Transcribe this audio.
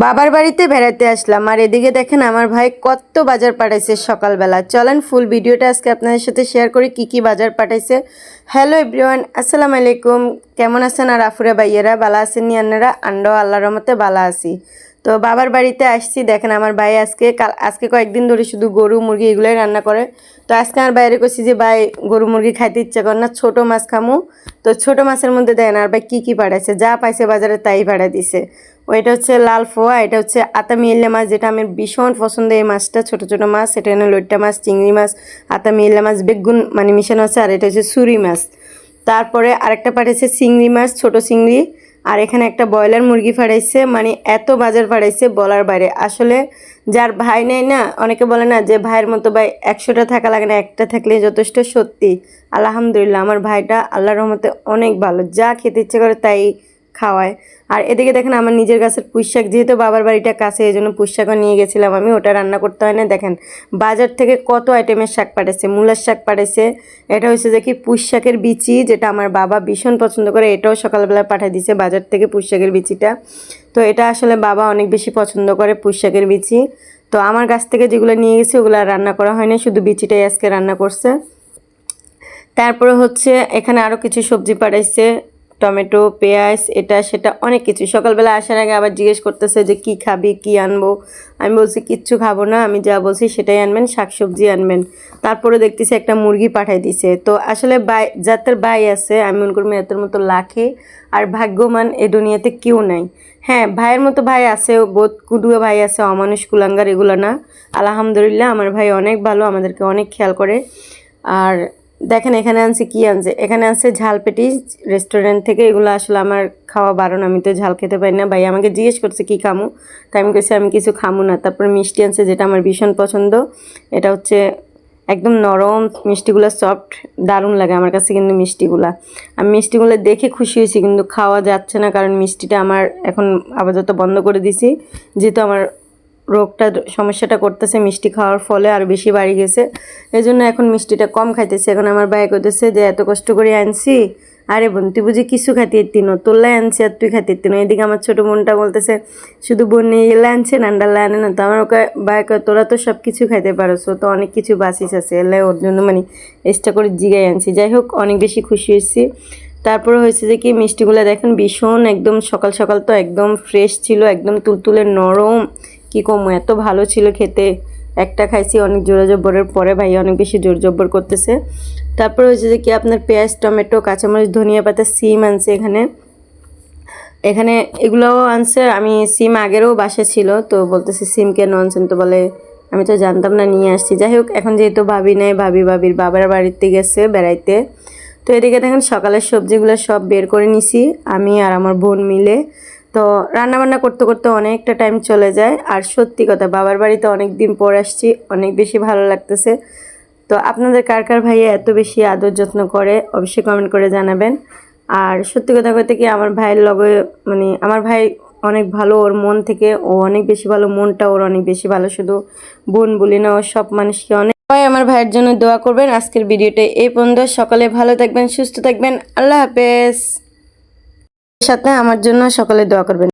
বাবার বাড়িতে বেড়াতে আসলাম আর এদিকে দেখেন আমার ভাই কত বাজার পাঠাইছে সকালবেলা। চলেন ফুল ভিডিওটা আজকে আপনাদের সাথে শেয়ার করি কি কি বাজার পাঠাইছে। হ্যালো এভরিওয়ান, আসসালামু আলাইকুম। কেমন আছেন আর আফুরা ভাইয়েরা, ভালো আছেন নি আপনারা? আন্ডাও আল্লাহর রহমতে ভালো আছি। তো বাবার বাড়িতে আসছি, দেখেন আমার ভাই আজকে কয়েকদিন ধরে শুধু গরু মুরগি এগুলোই রান্না করে। তো আজকে আমার বাইরে করছি যে ভাই গরু মুরগি খাইতে ইচ্ছা করে না, ছোটো মাছ খামু। তো ছোটো মাছের মধ্যে দেখেন আর ভাই কী কী পাঠাইছে, যা পাইছে বাজারে তাই পাঠা দিছে। ওইটা হচ্ছে লাল ফোয়া, এটা হচ্ছে আতামি ইল্লা মাছ, যেটা আমার ভীষণ পছন্দ। এই মাছটা ছোটো ছোটো মাছ, এটা এনে লইট্টা মাছ, চিংড়ি মাছ, আতামি ইল্লা মাছ, বেগুন মানে মিশানো আছে। আর এটা হচ্ছে সুরি মাছ। তারপরে আরেকটা পাঠাইছে চিংড়ি মাছ, ছোটো চিংড়ি। আর এখানে একটা ব্রয়লার মুরগি পাঠাইছে, মানে এত বাজার পাঠাইছে বলার বাইরে। আসলে যার ভাই নেই না, অনেকে বলে না যে ভাইয়ের মতো ভাই 100টা থাকা লাগে না, একটা থাকলে যথেষ্ট। সত্যি আলহামদুলিল্লাহ আমার ভাইটা আল্লাহর রহমতে অনেক ভালো, যা খেতে ইচ্ছে করে তাই খাওয়ায়। আর এদিকে দেখেন আমার নিজের গাছের পুঁই শাক, যেহেতু বাবার বাড়িটা কাছে এই জন্য পুঁই শাকও নিয়ে গেছিলাম আমি, ওটা রান্না করতে হয় না। দেখেন বাজার থেকে কত আইটেমের শাক পাঠাইছে, মূলার শাক পাঠাইছে। এটা হচ্ছে যে কি পুঁই শাকের বিচি, যেটা আমার বাবা ভীষণ পছন্দ করে, এটাও সকালবেলা পাঠিয়ে দিছে বাজার থেকে পুঁই শাকের বিচিটা। তো এটা আসলে বাবা অনেক বেশি পছন্দ করে পুঁই শাকের বিচি। তো আমার গাছ থেকে যেগুলো নিয়ে গেছে ওগুলো রান্না করা হয়নি, শুধু বিচিটাই আজকে রান্না করছে। তারপরে হচ্ছে এখানে আরও কিছু সবজি পাঠাইছে, টমেটো, পেঁয়াজ, এটা সেটা অনেক কিছু। সকালবেলা আসার আগে আবার জিজ্ঞেস করতেছে যে কি খাবি, কি আনবো। আমি বলছি কিচ্ছু খাবো না, আমি যা বলছি সেটাই আনবেন, শাকসবজি আনবেন। তারপরে দেখতেছি একটা মুরগি পাঠাই দিছে। তো আসলে যাদের ভাই আছে, আমি মনে করি এদের মতো লাখে আর ভাগ্যবান এ দুনিয়াতে কেউ নাই। হ্যাঁ, ভাইয়ের মতো ভাই আছে, বোধ কুদুয়া ভাই আছে, অমানুষ কুলাঙ্গার এগুলো না। আলহামদুলিল্লাহ আমার ভাই অনেক ভালো, আমাদেরকে অনেক খেয়াল করে। আর দেখেন এখানে আনছে, কি আনছে, এখানে আনছে ঝাল পেটিস রেস্টুরেন্ট থেকে। এগুলো আসলে আমার খাওয়া বারণ, আমি তো ঝাল খেতে পারি না। ভাই আমাকে জিজ্ঞেস করছে কি খামু, তাই আমি কইছি আমি কিছু খামু না। তারপরে মিষ্টি আনছে, যেটা আমার ভীষণ পছন্দ। এটা হচ্ছে একদম নরম, মিষ্টিগুলো সফট, দারুণ লাগে আমার কাছে কিন্তু মিষ্টিগুলা। আমি মিষ্টিগুলো দেখে খুশি হয়েছি, কিন্তু খাওয়া যাচ্ছে না, কারণ মিষ্টিটা আমার এখন আপাতত বন্ধ করে দিছি, যেহেতু আমার রোগটা সমস্যাটা করতেছে মিষ্টি খাওয়ার ফলে আর বেশি বাড়ি গেছে। এই জন্য এখন মিষ্টিটা কম খাইতেছে। এখন আমার ভাই কইতেছে যে এত কষ্ট করে আনছি, আরে বোন তুই বুঝি কিছু খাইতে ইত্তিনো, তোরলাই আনছি আর তুই খাইতে ইত্তিনো। এদিকে আমার ছোটো বোনটা বলতেছে শুধু বোন এলে আনছে, নান্ডাল্লা আনে না। তো আমার ওকে ভাই কয় তোরা তো সব কিছু খাইতে পারোস, তো অনেক কিছু বাসিস আছে, এলে ওর জন্য মানে এক্সট্রা করে জিগাই আনছি। যাই হোক অনেক বেশি খুশি হয়েছি। তারপরে হয়েছে যে কি মিষ্টিগুলো দেখেন ভীষণ একদম সকাল সকাল তো একদম ফ্রেশ ছিল, একদম তুলতুলে নরম, কি কম এত ভালো ছিল খেতে। একটা খাইছি অনেক জোর জব্বরের পরে, ভাই অনেক বেশি জোর জব্বর করতেছে। তারপরে হচ্ছে যে কি আপনার পেঁয়াজ, টমেটো, কাঁচামরিচ, ধনিয়া পাতা, সিম আনছে এখানে। এখানে এগুলোও আনছে। আমি সিম আগেরও বাসা ছিল, তো বলতেছে সিম কেন আনছেন, তো বলে আমি তো জানতাম না, নিয়ে আসছি। যাই হোক এখন যেহেতু ভাবি নেই, ভাবির বাবার বাড়িতে গেছে বেড়াইতে। তো এদিকে দেখেন সকালের সবজিগুলো সব বের করে নিছি আমি আর আমার বোন মিলে। তো রান্নাবান্না করতে করতে অনেকটা টাইম চলে যায়। আর সত্যি কথা বাবার বাড়িতে অনেক দিন পর আসছি, অনেক বেশি ভালো লাগতেছে। তো আপনাদের কার কার ভাইয়া এত বেশি আদর যত্ন করে অবশ্যই কমেন্ট করে জানাবেন। আর সত্যি কথা বলতে কি আমার ভাইয়ের লগে মানে আমার ভাই অনেক ভালো, ওর মন থেকে ও অনেক বেশি ভালো, মনটা ওর অনেক বেশি ভালো। শুধু বোন বলি না, ও সব মানুষকে অনেক। সবাই আমার ভাইয়ের জন্য দোয়া করবেন। আজকের ভিডিওটা এই পর্যন্ত। সকালে ভালো থাকবেন, সুস্থ থাকবেন, আল্লাহ হাফেজ। সাথে আমার জন্য সকালে দোয়া করবেন।